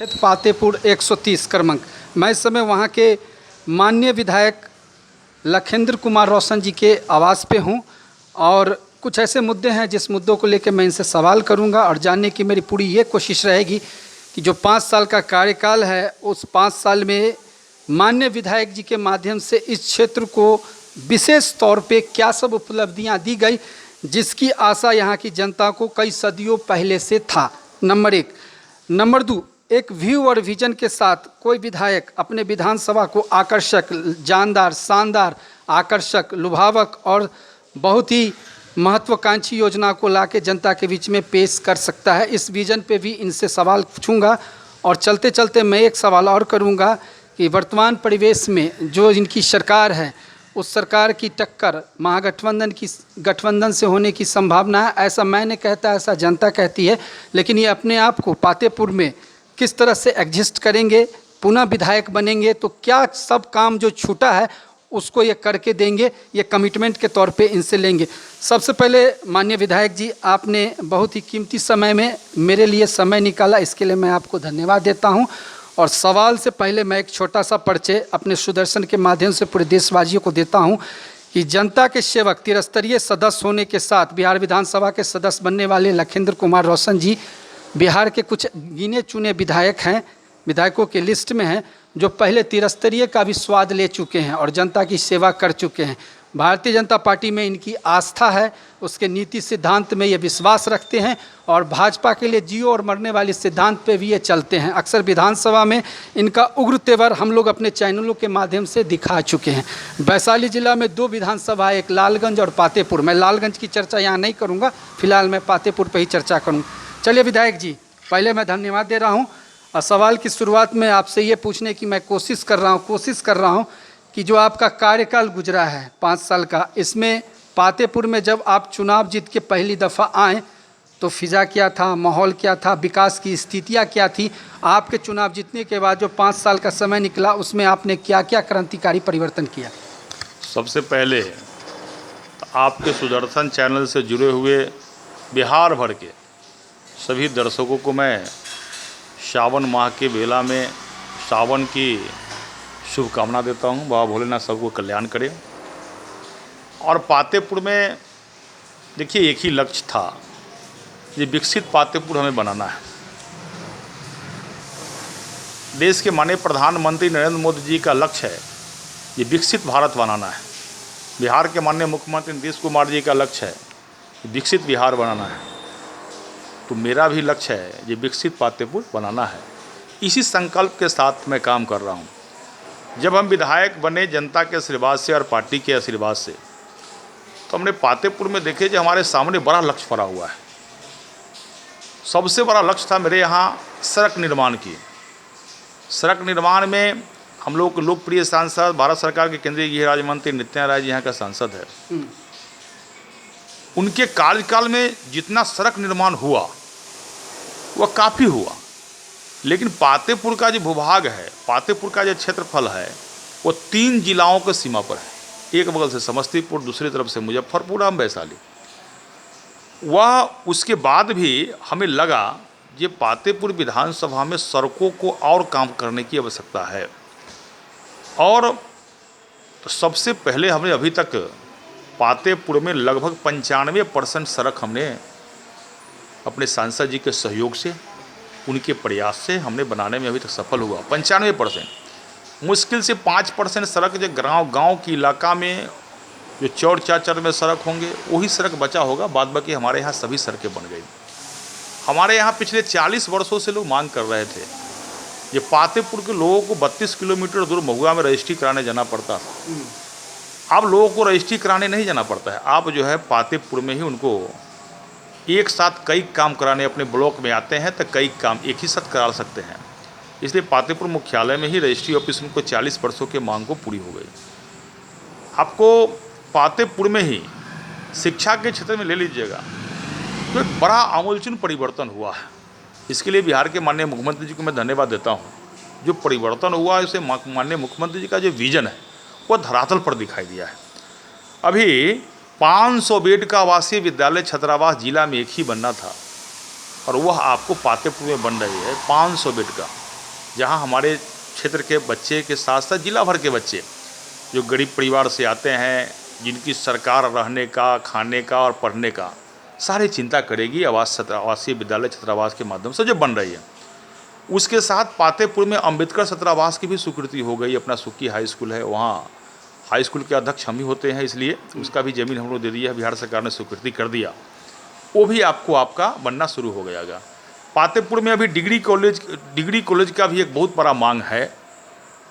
क्षेत्र पातेपुर 130 क्रमांक। मैं इस समय वहाँ के माननीय विधायक लखेंद्र कुमार रोशन जी के आवास पे हूँ और कुछ ऐसे मुद्दे हैं जिस मुद्दों को लेकर मैं इनसे सवाल करूँगा और जानने की मेरी पूरी ये कोशिश रहेगी कि जो 5 साल का कार्यकाल है उस 5 साल में माननीय विधायक जी के माध्यम से इस क्षेत्र को विशेष तौर पे क्या सब उपलब्धियाँ दी गई जिसकी आशा यहाँ की जनता को कई सदियों पहले से था। नंबर 1। नंबर 2, एक व्यू और विजन के साथ कोई विधायक अपने विधानसभा को आकर्षक, जानदार, शानदार, आकर्षक, लुभावक और बहुत ही महत्वाकांक्षी योजना को लाके जनता के बीच में पेश कर सकता है। इस विजन पे भी इनसे सवाल पूछूंगा और चलते चलते मैं एक सवाल और करूंगा कि वर्तमान परिवेश में जो इनकी सरकार है उस सरकार की टक्कर गठबंधन से होने की संभावना है। ऐसा मैं नहीं कहता, ऐसा जनता कहती है। लेकिन ये अपने आप को पातेपुर में किस तरह से एग्जिस्ट करेंगे, पुनः विधायक बनेंगे तो क्या सब काम जो छूटा है उसको ये करके देंगे, ये कमिटमेंट के तौर पे इनसे लेंगे। सबसे पहले माननीय विधायक जी, आपने बहुत ही कीमती समय में मेरे लिए समय निकाला, इसके लिए मैं आपको धन्यवाद देता हूं। और सवाल से पहले मैं एक छोटा सा परिचय अपने सुदर्शन के माध्यम से पूरे देशवासियों को देता हूं कि जनता के सेवक, त्रिस्तरीय सदस्य होने के साथ बिहार विधानसभा के सदस्य बनने वाले लखेंद्र कुमार रोशन जी बिहार के कुछ गिने चुने विधायकों के लिस्ट में हैं जो पहले त्रिस्तरीय का भी स्वाद ले चुके हैं और जनता की सेवा कर चुके हैं। भारतीय जनता पार्टी में इनकी आस्था है, उसके नीति सिद्धांत में ये विश्वास रखते हैं और भाजपा के लिए जियो और मरने वाले सिद्धांत पे भी ये चलते हैं। अक्सर विधानसभा में इनका उग्र तेवर हम लोग अपने चैनलों के माध्यम से दिखा चुके हैं। वैशाली जिला में 2 विधानसभा, एक लालगंज और पातेपुर। मैं लालगंज की चर्चा यहाँ नहीं करूँगा, फिलहाल मैं पातेपुर पर ही चर्चा करूँ। चलिए विधायक जी, पहले मैं धन्यवाद दे रहा हूँ और सवाल की शुरुआत में आपसे ये पूछने की मैं कोशिश कर रहा हूँ कि जो आपका कार्यकाल गुजरा है 5 साल का, इसमें पातेपुर में जब आप चुनाव जीत के पहली दफ़ा आए तो फिजा क्या था, माहौल क्या था, विकास की स्थितियाँ क्या थी? आपके चुनाव जीतने के बाद जो 5 साल का समय निकला उसमें आपने क्या क्या क्रांतिकारी परिवर्तन किया? सबसे पहले आपके सुदर्शन चैनल से जुड़े हुए बिहार भर के सभी दर्शकों को मैं सावन माह के बेला में सावन की शुभकामना देता हूं। बाबा भोलेनाथ सबको कल्याण करे। और पातेपुर में देखिए एक ही लक्ष्य था, ये विकसित पातेपुर हमें बनाना है। देश के माननीय प्रधानमंत्री नरेंद्र मोदी जी का लक्ष्य है ये विकसित भारत बनाना है। बिहार के माननीय मुख्यमंत्री नीतीश कुमार जी का लक्ष्य है विकसित बिहार बनाना है। तो मेरा भी लक्ष्य है ये विकसित पातेपुर बनाना है। इसी संकल्प के साथ मैं काम कर रहा हूँ। जब हम विधायक बने जनता के आशीर्वाद से और पार्टी के आशीर्वाद से, तो हमने पातेपुर में देखे जो हमारे सामने बड़ा लक्ष्य पड़ा हुआ है। सबसे बड़ा लक्ष्य था मेरे यहाँ सड़क निर्माण की। सड़क निर्माण में हम लोग के लोकप्रिय सांसद, भारत सरकार के केंद्रीय गृह राज्य मंत्री नित्यानंद राय जी यहाँ का सांसद है। उनके कार्यकाल में जितना सड़क निर्माण हुआ वह काफ़ी हुआ, लेकिन पातेपुर का जो भूभाग है, पातेपुर का जो क्षेत्रफल है वो 3 जिलाओं के सीमा पर है। एक बगल से समस्तीपुर, दूसरी तरफ से मुजफ्फरपुर और वैशाली। वह उसके बाद भी हमें लगा ये पातेपुर विधानसभा में सड़कों को और काम करने की आवश्यकता है। और तो सबसे पहले हमने अभी तक पातेपुर में लगभग 95% सड़क हमने अपने सांसद जी के सहयोग से, उनके प्रयास से हमने बनाने में अभी तक सफल हुआ। 95%। मुश्किल से 5% सड़क जो गांव के इलाका में जो चौड़ चाचर में सड़क होंगे वही सड़क बचा होगा। बाद बाकी हमारे यहाँ सभी सड़कें बन गई। हमारे यहाँ पिछले 40 वर्षों से लोग मांग कर रहे थे, ये पातेपुर के लोगों को 32 किलोमीटर दूर महुआ में रजिस्ट्री कराने जाना पड़ता था। अब लोगों को रजिस्ट्री कराने नहीं जाना पड़ता है। आप जो है पातेपुर में ही उनको एक साथ कई काम कराने अपने ब्लॉक में आते हैं तो कई काम एक ही साथ करा सकते हैं। इसलिए पातेपुर मुख्यालय में ही रजिस्ट्री ऑफिस उनको 40 वर्षों के मांग को पूरी हो गई। आपको पातेपुर में ही शिक्षा के क्षेत्र में ले लीजिएगा तो एक बड़ा आमूलचूल परिवर्तन हुआ है। इसके लिए बिहार के माननीय मुख्यमंत्री जी को मैं धन्यवाद देता हूँ। जो परिवर्तन हुआ है उसे माननीय मुख्यमंत्री जी का जो विजन है वो धरातल पर दिखाई दिया है। अभी 500 बेड का आवासीय विद्यालय छात्रावास जिला में एक ही बनना था और वह आपको पातेपुर में बन रही है 500 बेड का। जहां हमारे क्षेत्र के बच्चे के साथ साथ जिला भर के बच्चे जो गरीब परिवार से आते हैं, जिनकी सरकार रहने का, खाने का और पढ़ने का सारी चिंता करेगी आवासीय विद्यालय छात्रावास के माध्यम से जो बन रही है। उसके साथ पातेपुर में अंबेडकर छात्रावास की भी स्वीकृति हो गई। अपना सुक्की हाई स्कूल है, वहाँ हाई स्कूल के अध्यक्ष हम ही होते हैं, इसलिए उसका भी ज़मीन हम लोग दे दिया है, बिहार सरकार ने स्वीकृति कर दिया। वो भी आपका बनना शुरू हो गयागा। पातेपुर में अभी डिग्री कॉलेज का भी एक बहुत बड़ा मांग है,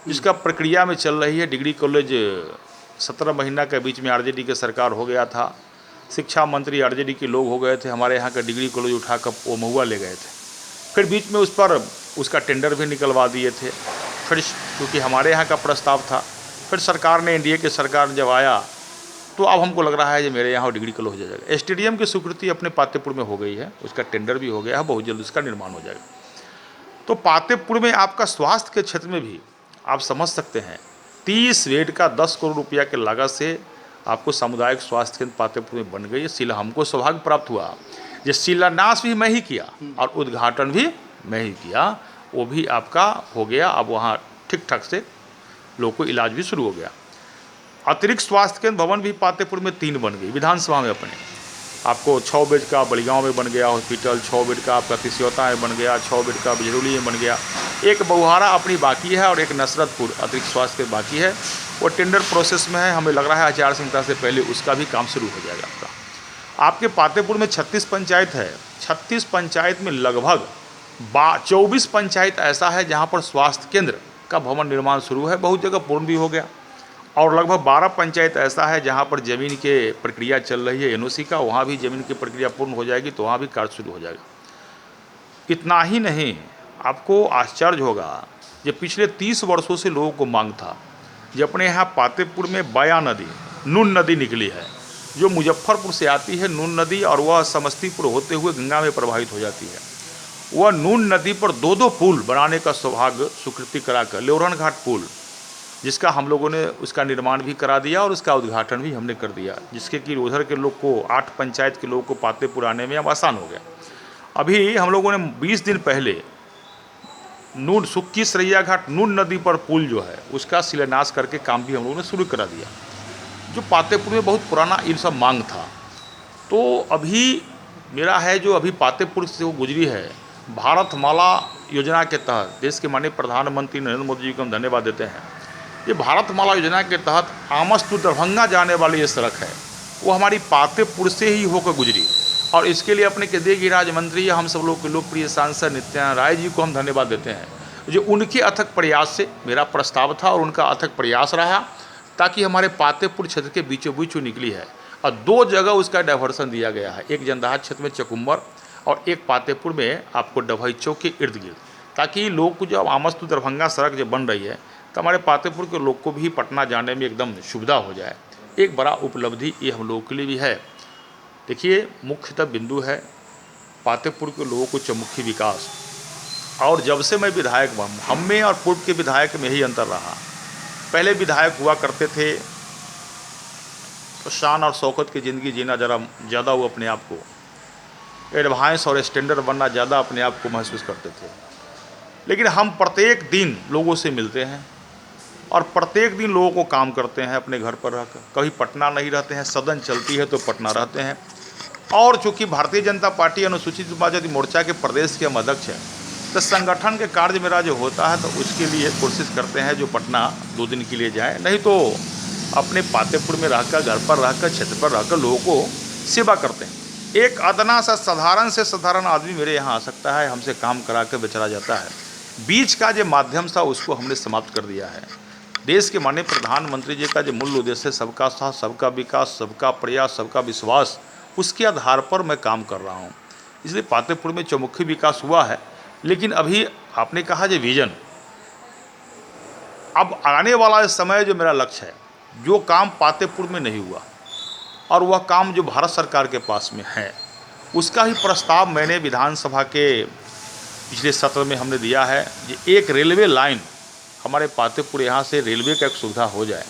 जिसका प्रक्रिया में चल रही है। डिग्री कॉलेज 17 महीना के बीच में आरजेडी की सरकार हो गया था, शिक्षा मंत्री आरजेडी के लोग हो गए थे, हमारे यहाँ का डिग्री कॉलेज उठाकर वो महुआ ले गए थे। फिर बीच में उसका टेंडर भी निकलवा दिए थे। फिर क्योंकि हमारे यहाँ का प्रस्ताव था, फिर सरकार ने, एनडीए की सरकार जब आया तो अब हमको लग रहा है कि मेरे यहाँ डिग्री कॉलेज हो जाएगा। स्टेडियम की स्वीकृति अपने पातेपुर में हो गई है, उसका टेंडर भी हो गया है, बहुत जल्द उसका निर्माण हो जाएगा। तो पातेपुर में आपका स्वास्थ्य के क्षेत्र में भी आप समझ सकते हैं, 30 बेड का 10 करोड़ रुपया के लागत से आपको सामुदायिक स्वास्थ्य केंद्र पातेपुर में बन गई है। हमको सौभाग्य प्राप्त हुआ, ये शिलान्यास भी मैं ही किया और उद्घाटन भी मैं ही किया, वो भी आपका हो गया। अब वहाँ ठीक ठाक से लोगों को इलाज भी शुरू हो गया। अतिरिक्त स्वास्थ्य केंद्र भवन भी पातेपुर में 3 बन गई। विधानसभा में अपने आपको 6 बेड का बड़ीगांव में बन गया हॉस्पिटल, 6 बेड का आपका तिसियोता में बन गया, 6 बेड का बिजरुली में बन गया, एक बहुहारा अपनी बाकी है और एक नसरतपुर अतिरिक्त स्वास्थ्य केंद्र बाकी है। वो टेंडर प्रोसेस में है, हमें लग रहा है आचार संहिता से पहले उसका भी काम शुरू हो जाएगा आपका। आपके पातेपुर में 36 पंचायत है, 36 पंचायत में लगभग 24 पंचायत ऐसा है जहाँ पर स्वास्थ्य केंद्र का भवन निर्माण शुरू है, बहुत जगह पूर्ण भी हो गया। और लगभग 12 पंचायत ऐसा है जहाँ पर ज़मीन के प्रक्रिया चल रही है एनओसी का, वहाँ भी ज़मीन की प्रक्रिया पूर्ण हो जाएगी तो वहाँ भी कार्य शुरू हो जाएगा। इतना ही नहीं, आपको आश्चर्य होगा, जो पिछले 30 वर्षों से लोगों को मांग था, जो अपने यहाँ पातेपुर में बया नदी, नून नदी निकली है, जो मुजफ्फरपुर से आती है नून नदी और वह समस्तीपुर होते हुए गंगा में प्रवाहित हो जाती है। वह नून नदी पर 2 पुल बनाने का सौभाग्य स्वीकृति कराकर, लेवरन घाट पुल, जिसका हम लोगों ने उसका निर्माण भी करा दिया और उसका उद्घाटन भी हमने कर दिया, जिसके कि उधर के लोग को 8 पंचायत के लोगों को पातेपुर आने में अब आसान हो गया। अभी हम लोगों ने 20 दिन पहले नून सुक्की सरैया घाट नून नदी पर पुल जो है उसका शिलान्यास करके काम भी हम लोगों ने शुरू करा दिया, जो पातेपुर में बहुत पुराना इन सब मांग था। तो अभी मेरा है जो अभी पातेपुर से वो गुजरी है, भारतमाला योजना के तहत देश के माननीय प्रधानमंत्री नरेंद्र मोदी जी को हम धन्यवाद देते हैं। ये भारतमाला योजना के तहत आमस टू दरभंगा जाने वाली ये सड़क है, वो हमारी पातेपुर से ही होकर गुजरी और इसके लिए अपने केंद्रीय गृह राज्य मंत्री या हम सब लोग के लोकप्रिय सांसद नित्यानंद राय जी को हम धन्यवाद देते हैं, जो उनके अथक प्रयास से मेरा प्रस्ताव था और उनका अथक प्रयास रहा ताकि हमारे पातेपुर क्षेत्र के बीचों बीच निकली है और 2 जगह उसका डाइवर्सन दिया गया है, एक जंदाहा क्षेत्र में चकुम्बर और एक पातेपुर में आपको डभई चौक के इर्द गिर्द, ताकि लोग को जब आमस टू दरभंगा सड़क जब बन रही है तो हमारे पातेपुर के लोग को भी पटना जाने में एकदम सुविधा हो जाए। एक बड़ा उपलब्धि ये हम लोगों के लिए भी है। देखिए, मुख्यतः बिंदु है पातेपुर के लोगों को चौमुखी विकास, और जब से मैं विधायक बन, हम में और पूर्व के विधायक में यही अंतर रहा। पहले विधायक हुआ करते थे तो शान और शौकत की ज़िंदगी जीना ज़रा ज़्यादा, वो अपने आप को एडवांस और स्टैंडर्ड बनना ज़्यादा अपने आप को महसूस करते थे। लेकिन हम प्रत्येक दिन लोगों से मिलते हैं और प्रत्येक दिन लोगों को काम करते हैं अपने घर पर रहकर, कभी पटना नहीं रहते हैं, सदन चलती है तो पटना रहते हैं। और चूँकि भारतीय जनता पार्टी अनुसूचित जाति मोर्चा के प्रदेश के हम अध्यक्ष हैं, तो संगठन के कार्य मेरा जो होता है तो उसके लिए कोशिश करते हैं जो पटना 2 दिन के लिए जाए, नहीं तो अपने पातेपुर में रहकर, घर पर रहकर, क्षेत्र पर रहकर लोगों को सेवा करते हैं। एक अदना सा साधारण से साधारण आदमी मेरे यहाँ आ सकता है, हमसे काम करा कर बेचरा जाता है। बीच का जो माध्यम था उसको हमने समाप्त कर दिया है। देश के माननीय प्रधानमंत्री जी का जो मूल उद्देश्य है सबका साथ, सबका विकास, सबका प्रयास, सबका विश्वास, उसके आधार पर मैं काम कर रहा हूँ। इसलिए पातेपुर में चौमुखी विकास हुआ है। लेकिन अभी आपने कहा जो विजन, अब आने वाला समय जो मेरा लक्ष्य है, जो काम पातेपुर में नहीं हुआ और वह काम जो भारत सरकार के पास में है, उसका ही प्रस्ताव मैंने विधानसभा के पिछले सत्र में हमने दिया है। कि एक रेलवे लाइन हमारे पातेपुर यहाँ से रेलवे का एक सुविधा हो जाए।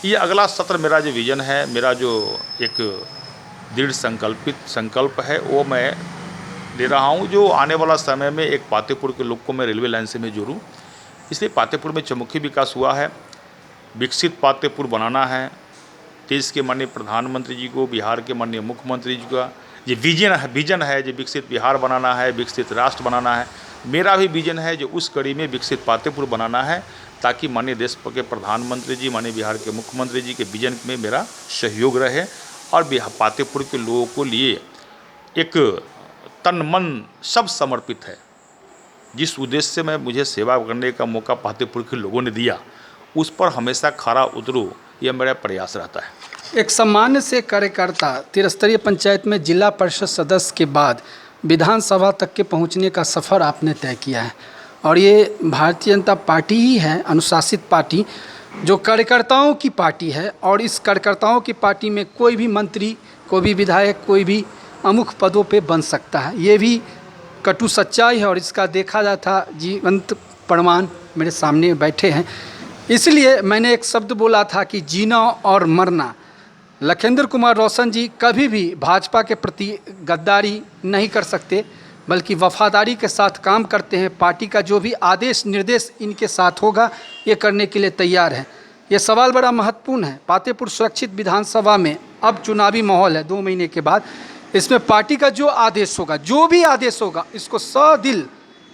ये अगला सत्र मेरा जो विज़न है, मेरा जो एक दृढ़ संकल्प है, वो मैं ले रहा हूँ, जो आने वाला समय में एक पातेपुर के लोग को मैं रेलवे लाइन से मैं जोड़ूँ। इसलिए पातेपुर में चौमुखी विकास हुआ है। विकसित पातेपुर बनाना है। देश के माननीय प्रधानमंत्री जी को, बिहार के माननीय मुख्यमंत्री जी का ये विजन है जो विकसित बिहार बनाना है, विकसित राष्ट्र बनाना है। मेरा भी विजन है जो उस कड़ी में विकसित पातेपुर बनाना है, ताकि माननीय देश के प्रधानमंत्री जी, माननीय बिहार के मुख्यमंत्री जी के विजन में मेरा सहयोग रहे और पातेपुर के लोगों को लिए एक तन मन सब समर्पित है। जिस उद्देश्य से मुझे सेवा करने का मौका पातेपुर के लोगों ने दिया, उस पर हमेशा खरा उतरूँ, यह मेरा प्रयास रहता है। एक सामान्य से कार्यकर्ता त्रिस्तरीय पंचायत में जिला परिषद सदस्य के बाद विधानसभा तक के पहुंचने का सफ़र आपने तय किया है, और ये भारतीय जनता पार्टी ही है, अनुशासित पार्टी, जो कार्यकर्ताओं की पार्टी है। और इस कार्यकर्ताओं की पार्टी में कोई भी मंत्री, कोई भी विधायक, कोई भी अमुख पदों पे बन सकता है। ये भी कटु सच्चाई है और इसका देखा जाता जीवंत प्रमाण मेरे सामने बैठे हैं। इसलिए मैंने एक शब्द बोला था कि जीना और मरना। लखिंदर कुमार रोशन जी कभी भी भाजपा के प्रति गद्दारी नहीं कर सकते, बल्कि वफादारी के साथ काम करते हैं। पार्टी का जो भी आदेश निर्देश इनके साथ होगा, ये करने के लिए तैयार हैं। ये सवाल बड़ा महत्वपूर्ण है। पातेपुर सुरक्षित विधानसभा में अब चुनावी माहौल है 2 महीने के बाद। इसमें पार्टी का जो आदेश होगा, जो भी आदेश होगा, इसको सदिल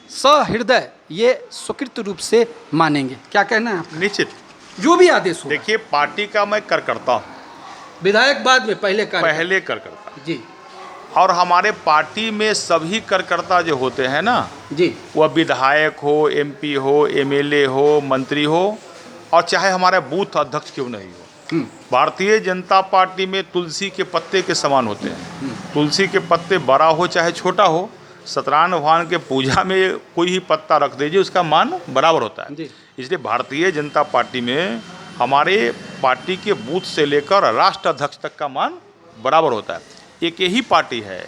सहृदय ये स्वीकृत रूप से मानेंगे। क्या कहना है आपका? निश्चित, जो भी आदेश होगा। देखिए, पार्टी का मैं कार्यकर्ता हूँ, विधायक बाद में, पहले कार्यकर्ता जी। और हमारे पार्टी में सभी कार्यकर्ता जो होते हैं ना जी, वह विधायक हो, एमपी हो, एमएलए हो, मंत्री हो, और चाहे हमारे बूथ अध्यक्ष क्यों नहीं हो, भारतीय जनता पार्टी में तुलसी के पत्ते के समान होते हैं। तुलसी के पत्ते बड़ा हो चाहे छोटा हो, सत्यनारायण भगवान के पूजा में कोई ही पत्ता रख दीजिए, उसका मान बराबर होता है। इसलिए भारतीय जनता पार्टी में हमारे पार्टी के बूथ से लेकर राष्ट्र अध्यक्ष तक का मान बराबर होता है। एक यही पार्टी है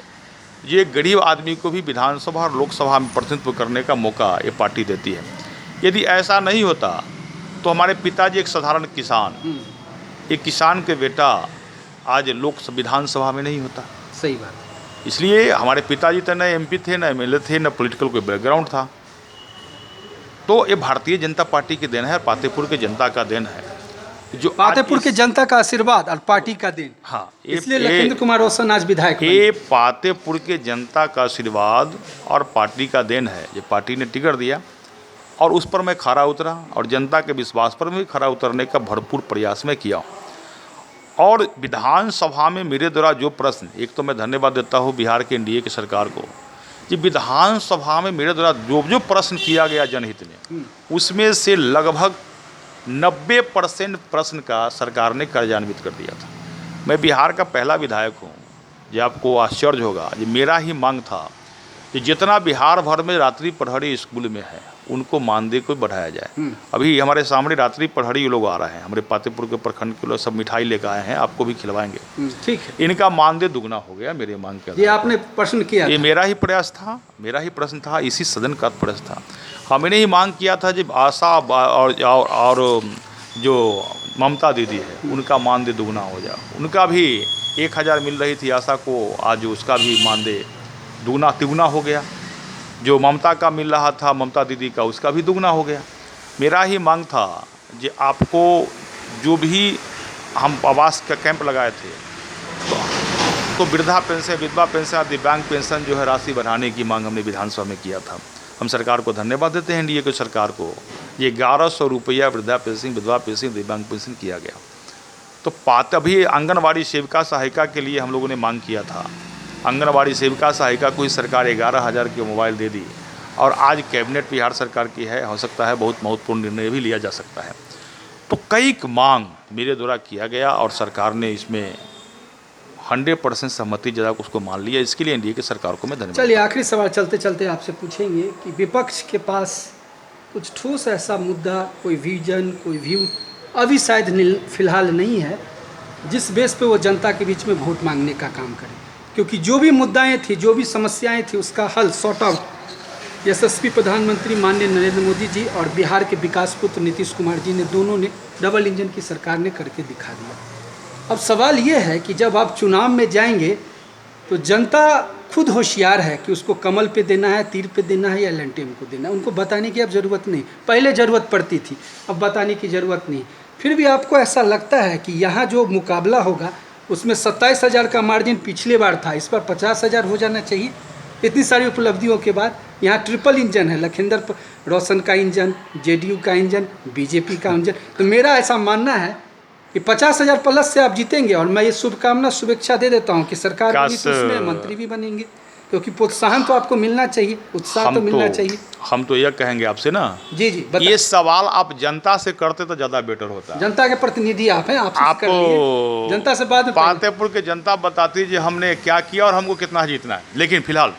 ये गरीब आदमी को भी विधानसभा और लोकसभा में प्रतिनिधित्व करने का मौका ये पार्टी देती है। यदि ऐसा नहीं होता तो हमारे पिताजी एक साधारण किसान, एक किसान के बेटा आज विधानसभा में नहीं होता। सही बात। इसलिए हमारे पिताजी तो न एमपी थे, न एमएलए थे, न पॉलिटिकल कोई बैकग्राउंड था। तो ये भारतीय जनता पार्टी की देन है, पातेपुर के जनता का देन है, जो पातेपुर के जनता का आशीर्वाद और पार्टी का देन। हाँ, इसलिए लखिंदर कुमार रोशन आज विधायक बने। ये पातेपुर के जनता का आशीर्वाद और पार्टी का देन है। जो पार्टी ने टिकट दिया और उस पर मैं खरा उतरा, और जनता के विश्वास पर भी खरा उतरने का भरपूर प्रयास मैं किया। और विधानसभा में मेरे द्वारा जो प्रश्न, एक तो मैं धन्यवाद देता हूँ बिहार के एनडीए की सरकार को, कि विधानसभा में मेरे द्वारा जो प्रश्न किया गया जनहित में, उसमें से लगभग 90% प्रश्न का सरकार ने कार्यान्वित कर दिया था। मैं बिहार का पहला विधायक हूँ। जो आपको आश्चर्य होगा, ये मेरा ही मांग था कि जितना बिहार भर में रात्रि प्रहरी स्कूल में है, उनको मानदेय को बढ़ाया जाए। अभी हमारे सामने रात्रि प्रहरी लोग आ रहे हैं, हमारे पातेपुर के प्रखंड के लोग सब मिठाई लेकर आए हैं, आपको भी खिलवाएंगे। ठीक है। इनका मानदेय दुगना हो गया मेरे मांग के। ये आपने प्रश्न किया? ये मेरा ही प्रयास था, मेरा ही प्रश्न था, इसी सदन का प्रयास था। हमने ही मांग किया था जब आशा और जो ममता दीदी है, उनका मानदेय दुगना हो जाए। उनका भी 1000 मिल रही थी आशा को, आज उसका भी मानदेय दुगना तिगुना हो गया। जो ममता का मिल रहा था, ममता दीदी का, उसका भी दुगना हो गया। मेरा ही मांग था कि आपको जो भी हम आवास का कैंप लगाए थे, तो वृद्धा पेंशन, विधवा पेंशन, दिव्यांग पेंशन जो है राशि बढ़ाने की मांग हमने विधानसभा में किया था। हम सरकार को धन्यवाद देते हैं, एनडीए की सरकार को। ये 1100 रुपया वृद्धा पेंशन, विधवा पेंशन, दिव्यांग पेंशन किया गया। तो अभी आंगनवाड़ी सेविका सहायिका के लिए हम लोगों ने मांग किया था। आंगनवाड़ी सेविका सहायिका को ही सरकार 11,000 के मोबाइल दे दी, और आज कैबिनेट बिहार सरकार की है, हो सकता है बहुत महत्वपूर्ण निर्णय भी लिया जा सकता है। तो कई मांग मेरे द्वारा किया गया और सरकार ने इसमें 100% सहमति जगह उसको मान लिया। इसके लिए एनडीए की सरकार को मैं धन्यवाद। चलिए, आखिरी सवाल चलते चलते आपसे पूछेंगे कि विपक्ष के पास कुछ ठोस ऐसा मुद्दा, कोई विजन, कोई व्यू अभी शायद फिलहाल नहीं है, जिस बेस पे वो जनता के बीच में वोट मांगने का काम करे। क्योंकि जो भी मुद्दाएं थी, जो भी समस्याएं थी, उसका हल सॉर्ट आउट यशस्वी प्रधानमंत्री माननीय नरेंद्र मोदी जी और बिहार के विकास पुत्र नीतीश कुमार जी ने, दोनों ने, डबल इंजन की सरकार ने करके दिखा दिया। अब सवाल ये है कि जब आप चुनाव में जाएंगे तो जनता खुद होशियार है कि उसको कमल पे देना है, तीर पे देना है या लंटेन को देना है। उनको बताने की अब ज़रूरत नहीं, पहले ज़रूरत पड़ती थी, अब बताने की ज़रूरत नहीं। फिर भी आपको ऐसा लगता है कि यहाँ जो मुकाबला होगा उसमें 27,000 का मार्जिन पिछले बार था, इस बार 50,000 हो जाना चाहिए। इतनी सारी उपलब्धियों के बाद यहाँ ट्रिपल इंजन है, लखिंदर रोशन का इंजन, जेडीयू का इंजन, बीजेपी का इंजन। तो मेरा ऐसा मानना है कि 50,000 प्लस से आप जीतेंगे। और मैं ये शुभेच्छा दे देता हूँ कि सरकार बनी तो उसमें मंत्री भी बनेंगे, क्योंकि प्रोत्साहन तो आपको मिलना चाहिए, उत्साह तो मिलना चाहिए। हम तो यह कहेंगे आपसे ना, जी ये सवाल आप जनता से करते तो ज़्यादा बेटर होता। जनता के प्रतिनिधि आप हैं, आप जनता से बात। पातेपुर के जनता बताती जी हमने क्या किया और हमको कितना जीतना है। लेकिन फिलहाल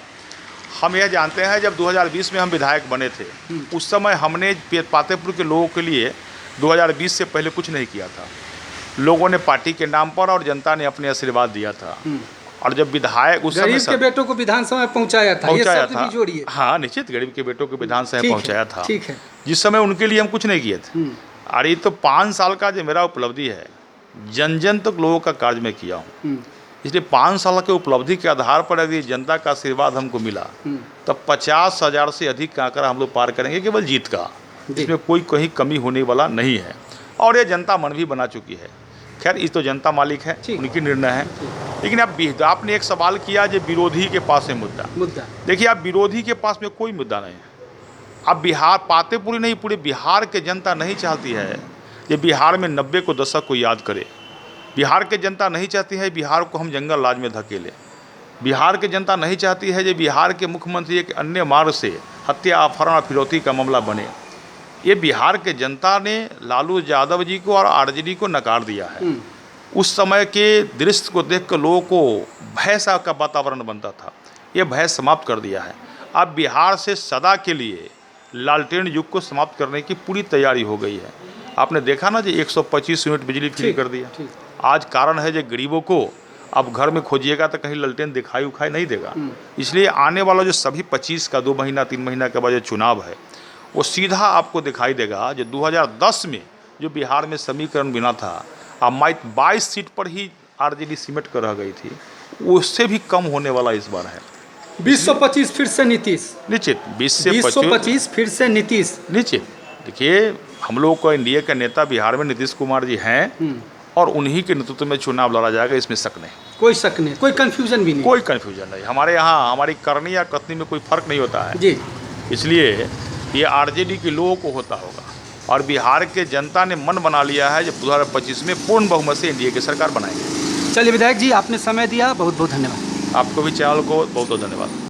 हम यह जानते हैं जब 2020 में हम विधायक बने थे, उस समय हमने पातेपुर के लोगों के लिए 2020 से पहले कुछ नहीं किया था। लोगों ने पार्टी के नाम पर और जनता ने अपने आशीर्वाद दिया था। और जब विधायक उस गरीब के बेटों को विधानसभा में पहुंचाया था। भी जोड़िए। हाँ निश्चित, गरीब के बेटों को विधानसभा में पहुंचाया था। ठीक है। जिस समय उनके लिए हम कुछ नहीं किए थे। और ये तो 5 साल का जो मेरा उपलब्धि है, जन जन तक लोगों का कार्य मैं किया हूँ। इसलिए 5 साल के उपलब्धि के आधार पर यदि जनता का आशीर्वाद हमको मिला तब 50,000 से अधिक का आंकड़ा हम लोग पार करेंगे केवल जीत का। इसमें कोई कहीं कमी होने वाला नहीं है। और ये जनता मन भी बना चुकी है। खैर इस तो जनता मालिक है, उनकी निर्णय है। लेकिन अब आपने एक सवाल किया जो विरोधी के पास है मुद्दा। देखिए आप विरोधी के पास में कोई मुद्दा नहीं है। अब बिहार पातेपुरी नहीं, पूरे बिहार के जनता नहीं चाहती है कि बिहार में 90 को दशक को याद करे। बिहार के जनता नहीं चाहती है बिहार को हम जंगल राज में धकेलें। बिहार के जनता नहीं चाहती है कि बिहार के मुख्यमंत्री एक अन्य मार्ग से हत्या, अपहरण और फिरौती का मामला बने। ये बिहार के जनता ने लालू यादव जी को और आरजेडी को नकार दिया है। उस समय के दृश्य को देखकर लोगों को भय सा का वातावरण बनता था, ये भय समाप्त कर दिया है। अब बिहार से सदा के लिए लालटेन युग को समाप्त करने की पूरी तैयारी हो गई है। आपने देखा ना जी 125 यूनिट बिजली फ्री कर दिया। आज कारण है जो गरीबों को अब घर में खोजिएगा तो कहीं लालटेन दिखाई उखाई नहीं देगा। इसलिए आने वाला जो सभी 25 का 2 महीना 3 महीना के बाद जो चुनाव है वो सीधा आपको दिखाई देगा। जो 2010 में जो बिहार में समीकरण बिना था, अब 22 सीट पर ही आरजेडी सिमट कर रह गई थी, उससे भी कम होने वाला इस बार है। 225 फिर से नीतीश, निश्चित 225 फिर से नीतीश, निश्चित। देखिए हम लोग को एनडीए का नेता बिहार में नीतीश कुमार जी हैं और उन्हीं के नेतृत्व में चुनाव लड़ा जाएगा, इसमें शक नहीं, कोई शक नहीं, कोई कंफ्यूजन भी नहीं, कोई कंफ्यूजन नहीं। हमारे यहाँ हमारी करनी या कथनी में कोई फर्क नहीं होता है जी। इसलिए ये आरजेडी के लोगों को होता होगा और बिहार के जनता ने मन बना लिया है जब 2025 में पूर्ण बहुमत से एनडीए की सरकार बनाएंगे। चलिए विधायक जी, आपने समय दिया, बहुत बहुत धन्यवाद। आपको भी चैनल को बहुत बहुत धन्यवाद।